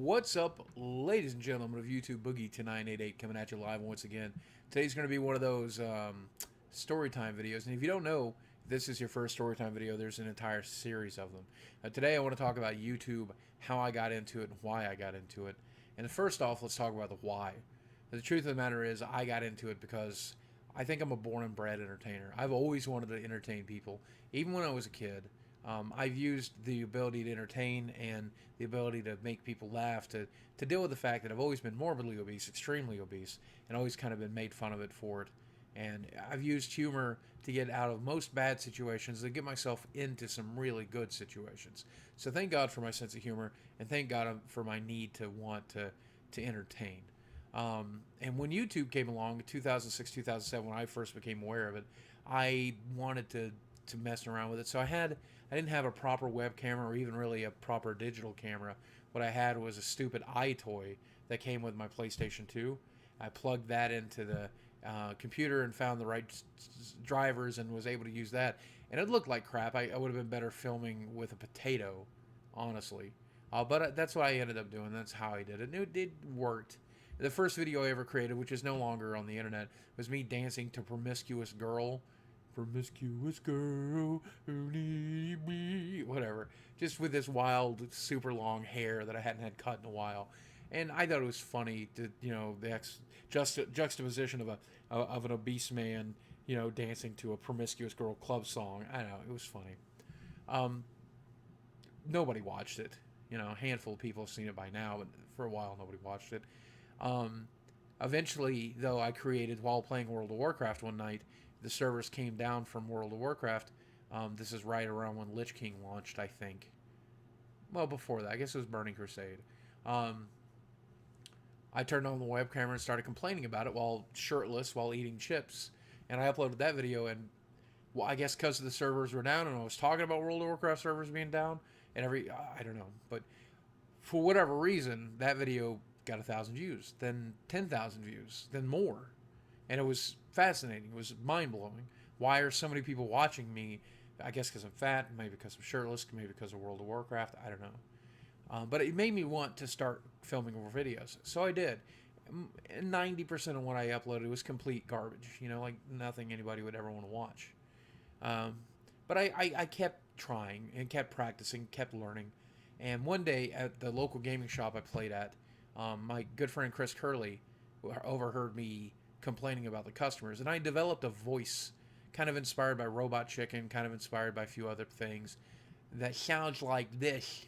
What's up, ladies and gentlemen of YouTube? Boogie 2988 coming at you live once again. Today's going to be one of those storytime videos. And if you don't know, if this is your first storytime video, there's an entire series of them. Today I want to talk about YouTube, how I got into it, and why I got into it. And first off, let's talk about the why. The truth of the matter is I got into it because I think I'm a born and bred entertainer. I've always wanted to entertain people, even when I was a kid. I've used the ability to entertain and the ability to make people laugh to deal with the fact that I've always been morbidly obese, extremely obese, and always kind of been made fun of it for it. And I've used humor to get out of most bad situations to get myself into some really good situations. So thank God for my sense of humor, and thank God for my need to want to entertain. And when YouTube came along in 2006, 2007, when I first became aware of it, I wanted to mess around with it. So I didn't have a proper web camera or even really a proper digital camera. What I had was a stupid iToy that came with my PlayStation 2. I plugged that into the computer and found the right drivers and was able to use that. And it looked like crap. I would have been better filming with a potato, honestly. But that's what I ended up doing. That's how I did it. And it worked. The first video I ever created, which is no longer on the internet, was me dancing to Promiscuous Girl. Promiscuous girl who need me. Whatever. Just with this wild, super long hair that I hadn't had cut in a while. And I thought it was funny to, the juxtaposition of an obese man, dancing to a Promiscuous Girl club song. I don't know. It was funny. Nobody watched it. A handful of people have seen it by now, but for a while nobody watched it. Um, Eventually, though, I created, while playing World of Warcraft one night, the servers came down from World of Warcraft. This is right around when Lich King launched, I think. Well, before that, I guess it was Burning Crusade. Um, I turned on the web camera and started complaining about it while shirtless, while eating chips. And I uploaded that video, and well, I guess because the servers were down, and I was talking about World of Warcraft servers being down, and I don't know, but for whatever reason, that video got 1,000 views, then 10,000 views, then more. And it was fascinating. It was mind blowing. Why are so many people watching me? I guess because I'm fat, maybe because I'm shirtless, maybe because of World of Warcraft. I don't know. But it made me want to start filming more videos. So I did. 90% of what I uploaded was complete garbage. Like nothing anybody would ever want to watch. Um, but I kept trying and kept practicing, kept learning. And one day at the local gaming shop I played at, my good friend Chris Curley overheard me complaining about the customers, and I developed a voice kind of inspired by Robot Chicken, kind of inspired by a few other things that sounds like this.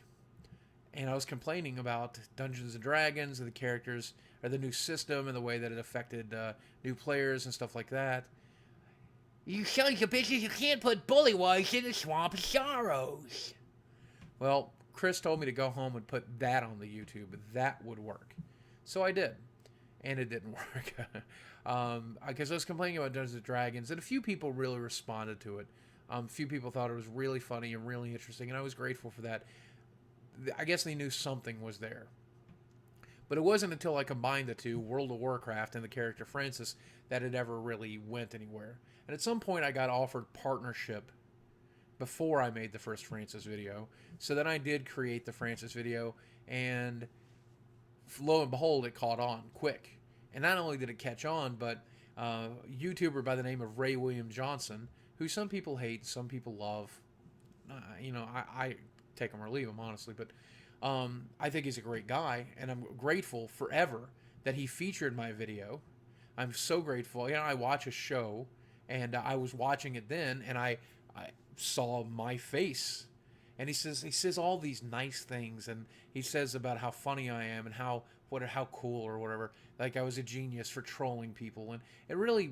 And I was complaining about Dungeons and Dragons and the characters, or the new system and the way that it affected new players and stuff like that. You sons of bitches, you can't put bullywugs in the swamp of sorrows. Well, Chris told me to go home and put that on the YouTube. That would work. So I did. And it didn't work. Because I was complaining about Dungeons and Dragons, and a few people really responded to it. A few people thought it was really funny and really interesting, and I was grateful for that. I guess they knew something was there. But it wasn't until I combined the two, World of Warcraft and the character Francis, that it ever really went anywhere. And at some point, I got offered partnership before I made the first Francis video. So then I did create the Francis video, and lo and behold, it caught on quick. And not only did it catch on, but a YouTuber by the name of Ray William Johnson, who some people hate, some people love. I take him or leave him, honestly, but I think he's a great guy, and I'm grateful forever that he featured my video. I'm so grateful. I watch a show, and I was watching it then, and I saw my face, and he says all these nice things, and he says about how funny I am and how cool or whatever. Like I was a genius for trolling people, and it really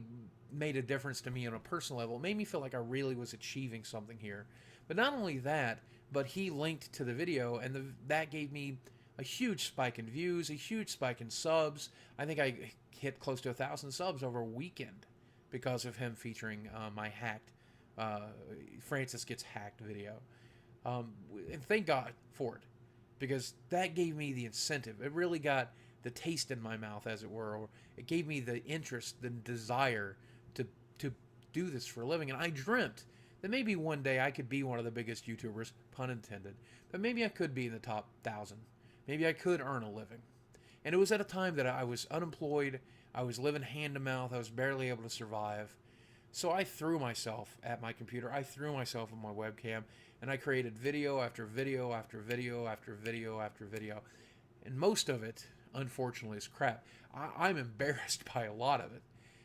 made a difference to me on a personal level. It made me feel like I really was achieving something here. But not only that, but he linked to the video, and that gave me a huge spike in views, a huge spike in subs. I think I hit close to 1,000 subs over a weekend because of him featuring my hacked Francis Gets Hacked video. And thank God for it, because that gave me the incentive. It really got the taste in my mouth, as it were, or it gave me the interest, the desire to do this for a living. And I dreamt that maybe one day I could be one of the biggest YouTubers, pun intended, but maybe I could be in the top 1,000. maybe I could earn a living. And it was at a time that I was unemployed, I was living hand to mouth, I was barely able to survive. So I threw myself at my computer, I threw myself at my webcam, and I created video after video after video after video after video. And most of it, unfortunately, is crap. I'm embarrassed by a lot of it.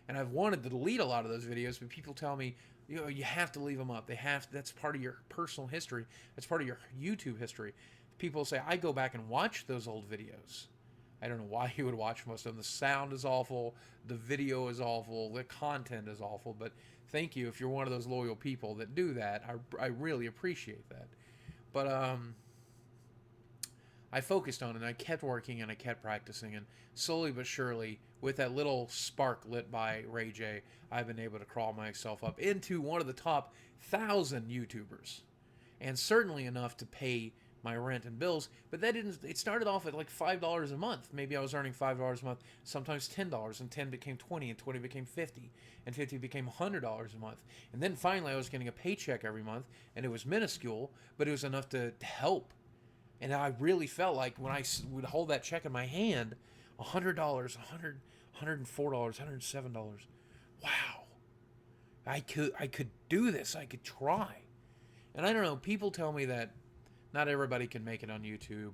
And I've wanted to delete a lot of those videos, but people tell me, you have to leave them up. That's part of your personal history. That's part of your YouTube history. People say, I go back and watch those old videos. I don't know why you would watch most of them. The sound is awful. The video is awful. The content is awful. But thank you if you're one of those loyal people that do that. I really appreciate that. But I focused on it, and I kept working, and I kept practicing, and slowly but surely, with that little spark lit by Ray J, I've been able to crawl myself up into one of the top 1,000 YouTubers, and certainly enough to pay my rent and bills. But that didn't. It started off at like $5 a month. Maybe I was earning $5 a month, sometimes $10, and 10 became 20, and 20 became 50, and 50 became $100 a month. And then finally, I was getting a paycheck every month, and it was minuscule, but it was enough to help. And I really felt like when I would hold that check in my hand, $100, $104, $107. Wow, I could do this. I could try. And I don't know. People tell me that not everybody can make it on YouTube.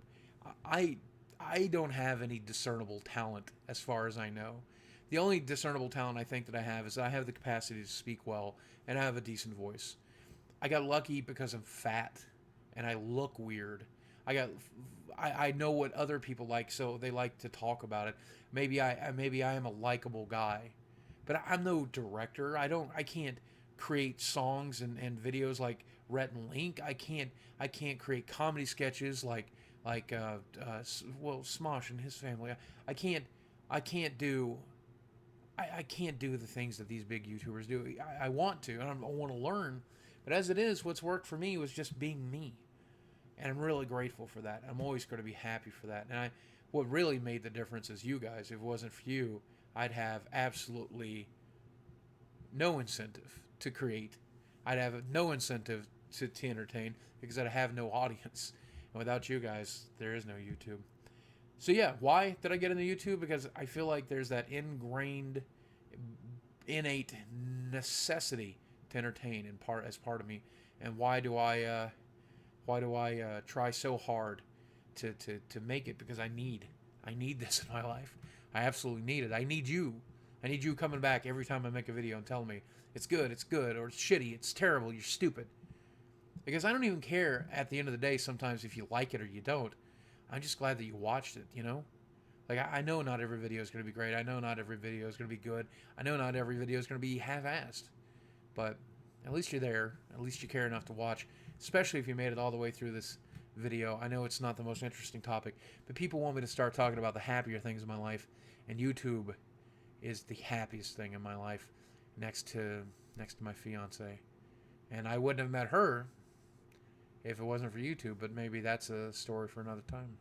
I don't have any discernible talent as far as I know. The only discernible talent I think that I have is I have the capacity to speak well and I have a decent voice. I got lucky because I'm fat and I look weird. I know what other people like, so they like to talk about it. Maybe I am a likable guy, but I'm no director. I can't create songs and videos like Rhett and Link. I can't create comedy sketches like Smosh and his family. I can't do the things that these big YouTubers do. I want to, and I want to learn, but as it is, what's worked for me was just being me. And I'm really grateful for that. I'm always going to be happy for that. And what really made the difference is you guys. If it wasn't for you, I'd have absolutely no incentive to create. I'd have no incentive to entertain because I'd have no audience. And without you guys, there is no YouTube. So yeah, why did I get into YouTube? Because I feel like there's that ingrained, innate necessity to entertain as part of me. And why do I try so hard to make it? Because I need this in my life. I absolutely need it. I need you coming back every time I make a video and telling me it's good, or it's shitty, it's terrible, you're stupid. Because I don't even care at the end of the day sometimes if you like it or you don't. I'm just glad that you watched it, you know? Like, I know not every video is going to be great. I know not every video is going to be good. I know not every video is going to be half-assed. But at least you're there. At least you care enough to watch. Especially if you made it all the way through this video. I know it's not the most interesting topic, but people want me to start talking about the happier things in my life, and YouTube is the happiest thing in my life, next to my fiance. And I wouldn't have met her if it wasn't for YouTube, but maybe that's a story for another time.